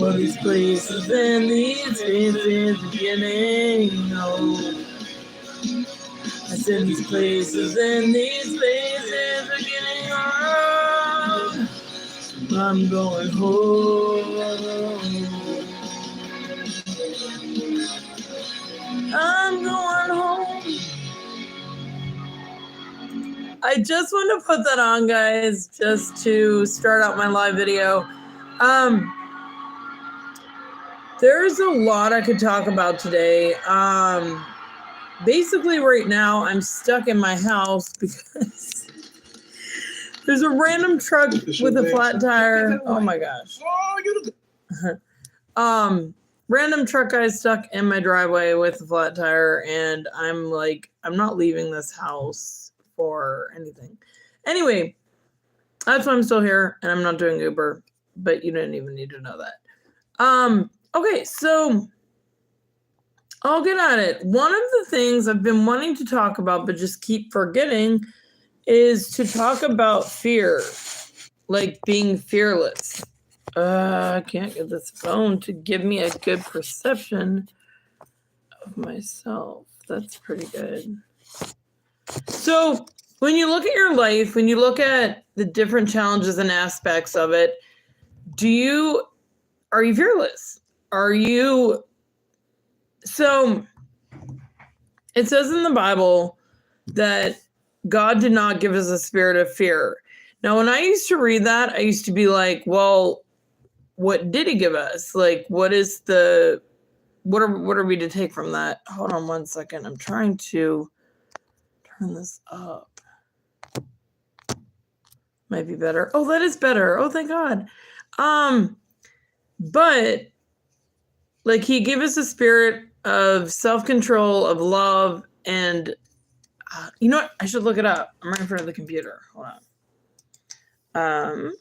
But these places and these faces beginning, no. I said these places and these faces beginning on. I'm going home. I'm going home. I just want to put that on, guys, just to start out my live video. There's a lot I could talk about today. Basically right now I'm stuck in my house because there's a random truck with a flat tire. Oh my gosh. Random truck guy stuck in my driveway with a flat tire, and I'm like, I'm not leaving this house for anything. Anyway, that's why I'm still here, and I'm not doing Uber, but you didn't even need to know that. Okay, so I'll get at it. One of the things I've been wanting to talk about, but just keep forgetting, is to talk about fear, like being fearless. I can't get this phone to give me a good perception of myself. That's pretty good. So when you look at your life, when you look at the different challenges and aspects of it, are you fearless? So it says in the Bible that God did not give us a spirit of fear. Now, when I used to read that, I used to be like, well, what did he give us? Like, what are we to take from that? Hold on one second. I'm trying to turn this up. Might be better. Oh, that is better. Oh, thank God. But like, he gave us a spirit of self-control, of love, and you know what? I should look it up. I'm right in front of the computer. Hold on.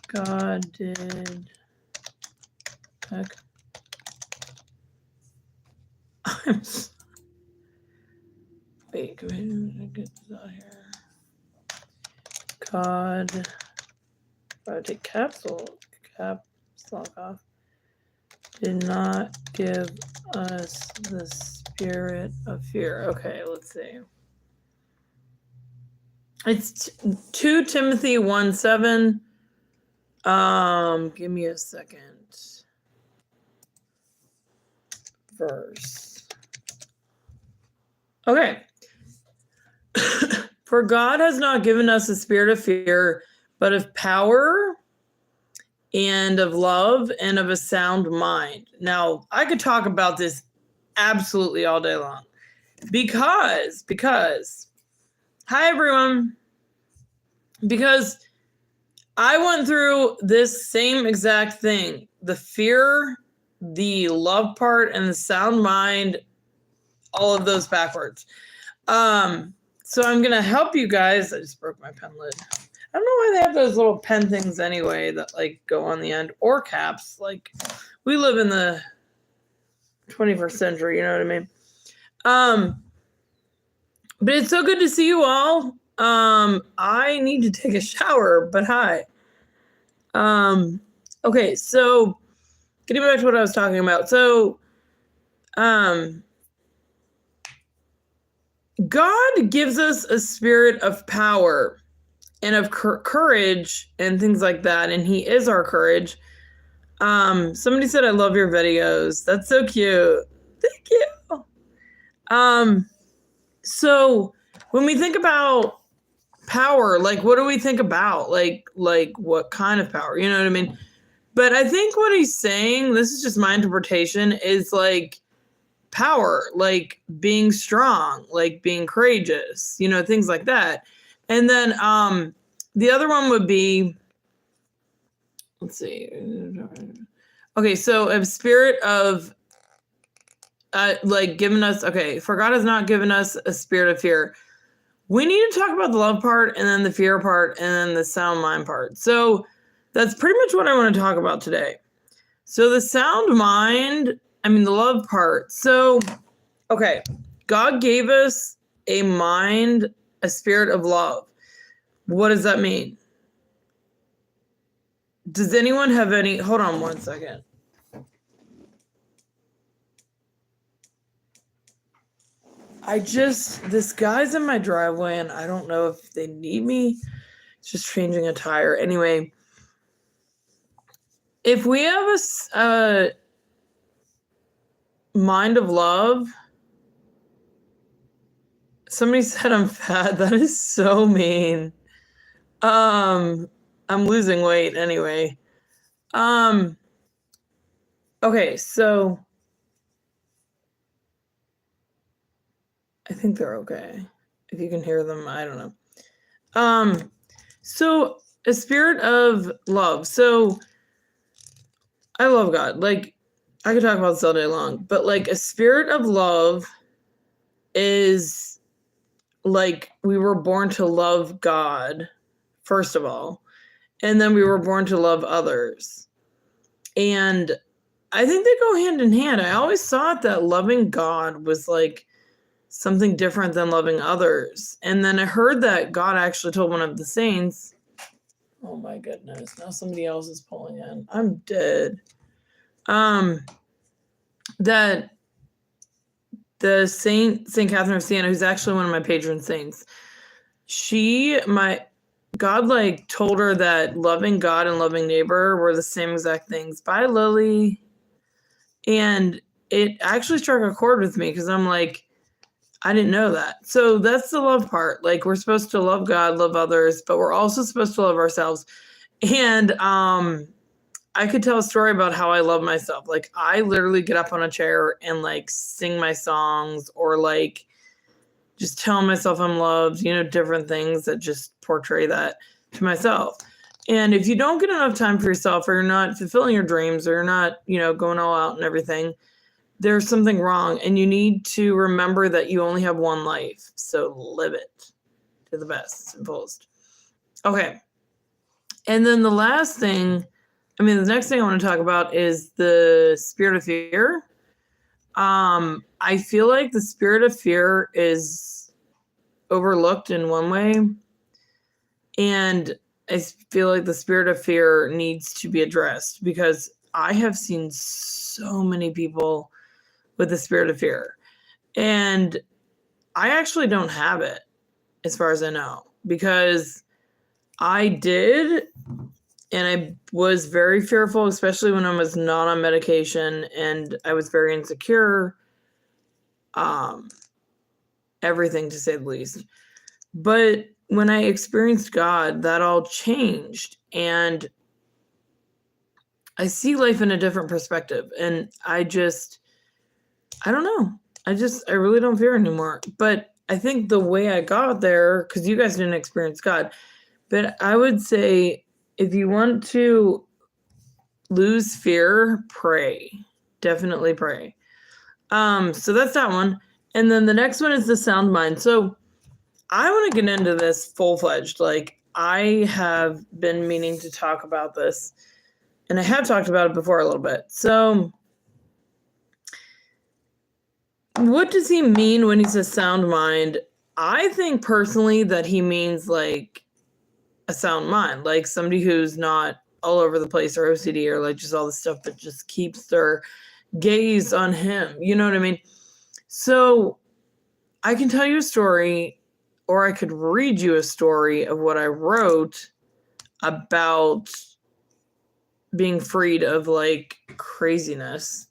God did. Heck. Wait, can we get this out here? God. I take caps lock off. Did not give us the spirit of fear. Okay, let's see. It's 2 Timothy 1:7. Give me a second. Verse. Okay. For God has not given us a spirit of fear, but of power and of love and of a sound mind. Now, I could talk about this absolutely all day long because, hi everyone, because I went through this same exact thing, the fear, the love part, and the sound mind, all of those backwards. So I'm going to help you guys. I just broke my pen lid. I don't know why they have those little pen things anyway that like go on the end, or caps. Like, we live in the 21st century, you know what I mean? But it's so good to see you all. I need to take a shower, but hi. Okay, so getting back to what I was talking about. So, God gives us a spirit of power and of courage and things like that, and he is our courage. Somebody said, I love your videos. That's so cute. Thank you. So when we think about power, like, what do we think about? Like what kind of power? You know what I mean? But I think what he's saying, this is just my interpretation, is like power, like being strong, like being courageous, you know, things like that. And then the other one would be, let's see. Okay, so a spirit of like giving us, okay, for God has not given us a spirit of fear. We need to talk about the love part, and then the fear part, and then the sound mind part. So that's pretty much what I want to talk about today. So the sound mind, the love part. So, okay, God gave us a mind, a spirit of love. What does that mean? Does anyone have any, hold on one second. this guy's in my driveway and I don't know if they need me. It's just changing a tire. Anyway, if we have a mind of love, somebody said I'm fat. That is so mean. I'm losing weight anyway. Okay, so I think they're okay. If you can hear them, I don't know. So a spirit of love. So I love God. Like, I could talk about this all day long, but like a spirit of love is like we were born to love God, first of all, and then we were born to love others. And I think they go hand in hand. I always thought that loving God was like something different than loving others. And then I heard that God actually told one of the saints, oh my goodness, now somebody else is pulling in. I'm dead. That the Saint Catherine of Siena, who's actually one of my patron saints, God like told her that loving God and loving neighbor were the same exact things. Bye, Lily. And it actually struck a chord with me because I'm like, I didn't know that. So that's the love part. Like, we're supposed to love God, love others, but we're also supposed to love ourselves. And I could tell a story about how I love myself. Like, I literally get up on a chair and like sing my songs or like just tell myself I'm loved, different things that just portray that to myself. And if you don't get enough time for yourself, or you're not fulfilling your dreams, or you're not, going all out and everything, there's something wrong. And you need to remember that you only have one life. So live it to the best and fullest. Okay. And then the next thing I want to talk about is the spirit of fear. I feel like the spirit of fear is overlooked in one way. And I feel like the spirit of fear needs to be addressed because I have seen so many people with the spirit of fear. And I actually don't have it, as far as I know, because I did, and I was very fearful, especially when I was not on medication, and I was very insecure. Everything, to say the least. But when I experienced God, that all changed, and I see life in a different perspective. And I don't know. I really don't fear anymore. But I think the way I got there, because you guys didn't experience God, but I would say if you want to lose fear, pray. Definitely pray. So that's that one. And then the next one is the sound mind. So I want to get into this full-fledged. Like, I have been meaning to talk about this, and I have talked about it before a little bit. So what does he mean when he says sound mind? I think personally that he means like a sound mind, like somebody who's not all over the place or OCD or like just all the stuff, but just keeps their gaze on him. You know what I mean? So I can tell you a story, or I could read you a story of what I wrote about being freed of like craziness.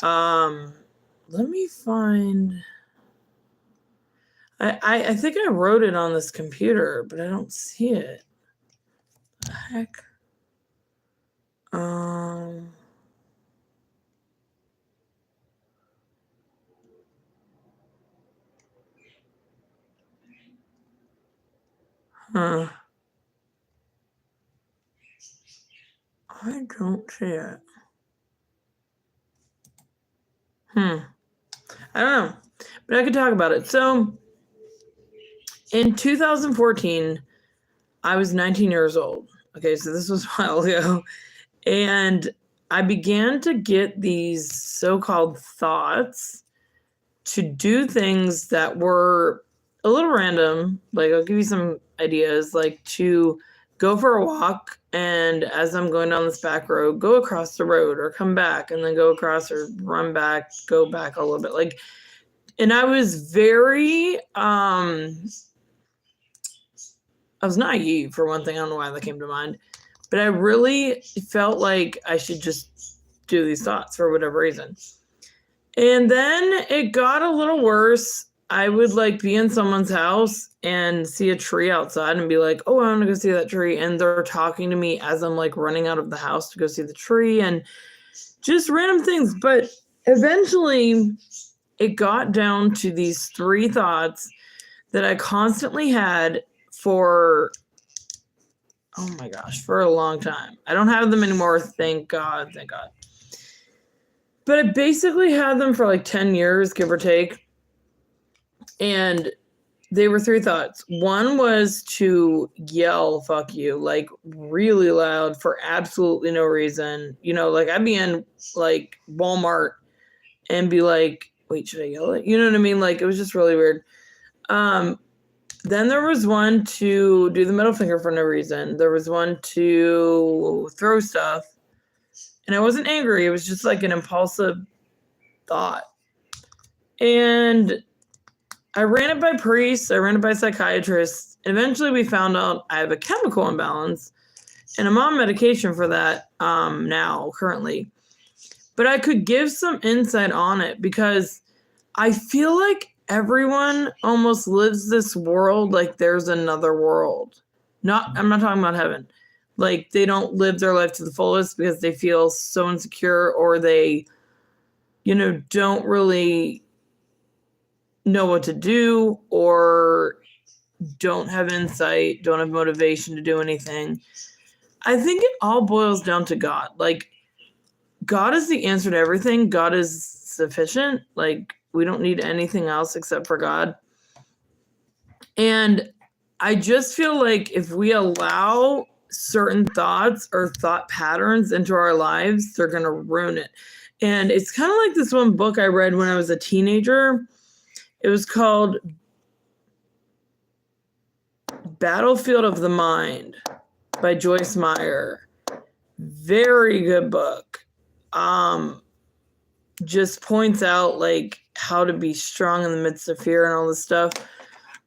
Let me find. I think I wrote it on this computer, but I don't see it. The heck? Huh. I don't see it. I don't know, but I could talk about it. So in 2014, I was 19 years old. Okay, so this was a while ago. And I began to get these so-called thoughts to do things that were a little random. Like, I'll give you some ideas, like to go for a walk, and as I'm going down this back road, go across the road or come back and then go across or run back, go back a little bit. Like, And I was very, I was naive for one thing. I don't know why that came to mind, but I really felt like I should just do these thoughts for whatever reason. And then it got a little worse. I would like be in someone's house and see a tree outside and be like, oh, I want to go see that tree. And they're talking to me as I'm like running out of the house to go see the tree and just random things. But eventually it got down to these 3 thoughts that I constantly had for, oh my gosh, for a long time. I don't have them anymore. Thank God. Thank God. But I basically had them for like 10 years, give or take. And they were 3 thoughts. One was to yell, fuck you, like really loud for absolutely no reason. You know, like I'd be in like Walmart and be like, wait, should I yell it? You know what I mean? Like it was just really weird. Then there was one to do the middle finger for no reason. There was one to throw stuff. And I wasn't angry. It was just like an impulsive thought. And I ran it by priests. I ran it by psychiatrists. Eventually we found out I have a chemical imbalance. And I'm on medication for that now, currently. But I could give some insight on it because I feel like everyone almost lives this world like there's another world. I'm not talking about heaven. Like they don't live their life to the fullest because they feel so insecure or they, you know, don't really know what to do or don't have insight, don't have motivation to do anything. I think it all boils down to God. Like God is the answer to everything. God is sufficient. Like we don't need anything else except for God. And I just feel like if we allow certain thoughts or thought patterns into our lives, they're going to ruin it. And it's kind of like this one book I read when I was a teenager. It was called Battlefield of the Mind by Joyce Meyer. Very good book. Just points out like how to be strong in the midst of fear and all this stuff.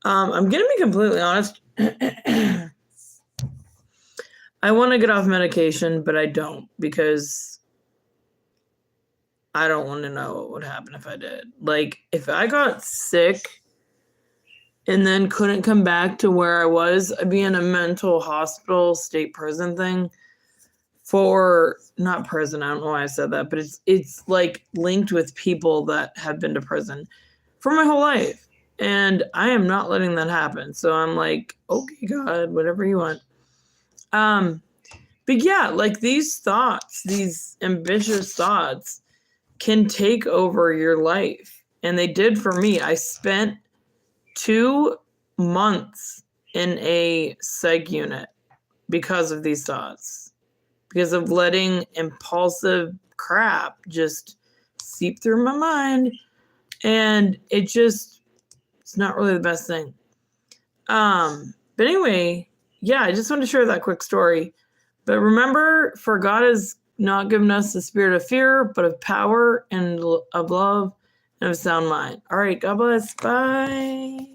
I'm going to be completely honest. I want to get off medication, but I don't because I don't want to know what would happen if I did. Like, if I got sick and then couldn't come back to where I was, I'd be in a mental hospital, state prison thing for, not prison, I don't know why I said that, but it's like linked with people that have been to prison for my whole life. And I am not letting that happen. So I'm like, okay, God, whatever you want. But yeah, like these thoughts, these ambitious thoughts can take over your life. And they did for me. I spent 2 months in a psych unit because of these thoughts, because of letting impulsive crap just seep through my mind. And it's not really the best thing. But anyway, yeah, I just wanted to share that quick story. But remember, for God has not given us the spirit of fear, but of power and of love and of sound mind. All right, God bless. Bye.